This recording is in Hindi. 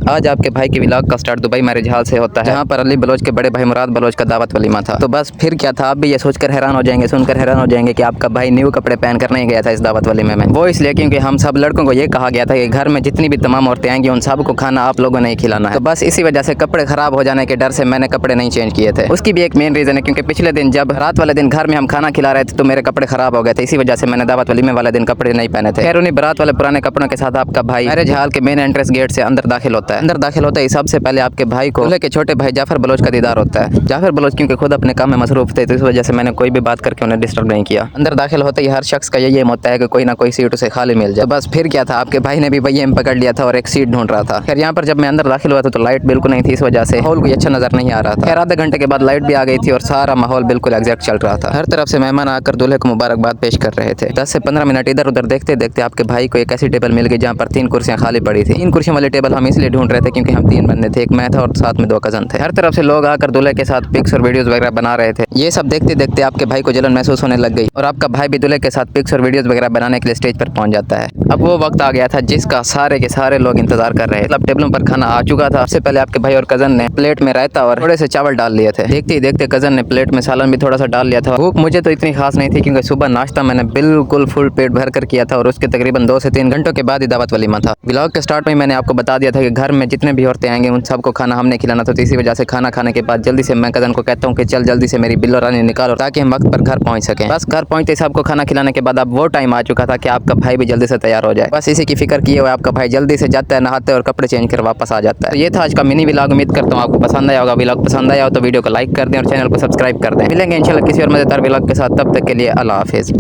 आज आपके भाई के व्लॉग का स्टार्ट दुबई मैरिज हॉल से होता है, जहाँ पर अली बलोच के बड़े भाई मुराद बलोच का दावत वलीमा था। तो बस फिर क्या था, आप भी ये सोचकर हैरान हो जाएंगे, सुनकर हैरान हो जाएंगे कि आपका भाई न्यू कपड़े पहनकर नहीं गया था इस दावत वलीमे में। वो इसलिए क्योंकि हम सब लड़कों को ये कहा गया था कि घर में जितनी भी तमाम औरतें आएंगी उन सबको खाना आप लोगों ने ही खिलाना है। तो बस इसी वजह से कपड़े खराब हो जाने के डर से मैंने कपड़े नहीं चेंज किए थे। उसकी भी एक मेन रीजन है क्योंकि पिछले दिन जब रात वाले दिन घर में हम खाना खिला रहे थे तो मेरे कपड़े खराब हो गए थे, इसी वजह से मैंने दावत वलीमे वाले दिन कपड़े नहीं पहने थे। खैर उन्हीं बारात वाले पुराने कपड़ों के साथ आपका भाई मैरिज हॉल के मेन एंट्रेंस गेट से अंदर दाखिल होता है। अंदर दाखिल होता है सबसे पहले आपके भाई को दूल्हे के छोटे भाई जाफर बलोच का दीदार होता है। जाफर बलोच क्योंकि खुद अपने काम में मसरूफ थे तो इस वजह से मैंने कोई भी बात करके उन्हें डिस्टर्ब नहीं किया। अंदर दाखिल होते ही हर शख्स का यही एम होता है कि कोई ना कोई सीट उसे खाली मिल जाए। बस फिर क्या था, आपके भाई ने भी वही एम पकड़ लिया था और एक सीट ढूंढ रहा था। खैर यहाँ पर जब मैं अंदर दाखिल हुआ था तो लाइट बिल्कुल नहीं थी, इस वजह से माहौल कोई अच्छा नजर नहीं आ रहा था। खैर आधे घंटे के बाद लाइट भी आ गई थी और सारा माहौल बिल्कुल एग्जैक्ट चल रहा था। हर तरफ से मेहमान आकर दूल्हे को मुबारकबाद पेश कर रहे थे। 10 से 15 मिनट इधर उधर देखते देखते आपके भाई को एक ऐसी टेबल मिल गई जहाँ पर 3 कुर्सियां खाली पड़ी थी। 3 कुर्सियों वाली टेबल हम इसलिए ढूंढ रहे थे क्योंकि हम 3 बंदे थे, एक मैं था और साथ में 2 कजन थे। हर तरफ से लोग आकर दूल्हे के साथ पिक्स और वीडियोस वगैरह बना रहे थे। ये सब देखते देखते आपके भाई को जलन महसूस होने लग गई और आपका भाई भी दूल्हे के साथ पिक्स और वीडियोस वगैरह बनाने के लिए स्टेज पर पहुंच जाता है। अब वो वक्त आ गया था जिसका सारे के सारे लोग इंतजार कर रहे थे। मतलब टेबलों पर खाना आ चुका था। सबसे पहले आपके भाई और कजन ने प्लेट में रायता और थोड़े से चावल डाल लिए थे। देखते ही देखते कजन ने प्लेट में सालन भी थोड़ा सा डाल लिया था। भूख मुझे तो इतनी खास नहीं थी क्योंकि सुबह नाश्ता मैंने बिल्कुल फुल पेट भर कर किया था और उसके तकरीबन 2 से 3 घंटों के बाद ही दावत वलीमा था। व्लॉग के स्टार्ट में मैंने आपको बता दिया था कि घर में जितने भी औरतें आएंगे उन सबको खाना हमने खिलाना था। तो इसी वजह से खाना खाने के बाद जल्दी से मैं कजन को कहता हूँ कि चल जल्दी से मेरी बिल्लो रानी निकालो ताकि हम वक्त पर घर पहुंच सकें। बस घर पहुंचते सबको खाना खिलाने के बाद अब वो टाइम आ चुका था कि आपका भाई भी जल्दी से तैयार हो जाए। बस इसी की फिक्र किए हुए आपका भाई जल्दी से जाता है, नहाता है और कपड़े चेंज कर वापस आ जाता है। तो ये था आज का मिनी व्लॉग। उम्मीद करता हूँ आपको पसंद आया होगा। व्लॉग पसंद आया हो तो वीडियो को लाइक कर दें और चैनल को सब्सक्राइब कर दें। मिलेंगे इंशाल्लाह किसी और मजेदार व्लॉग के साथ, तब तक के लिए अल्लाह हाफिज़।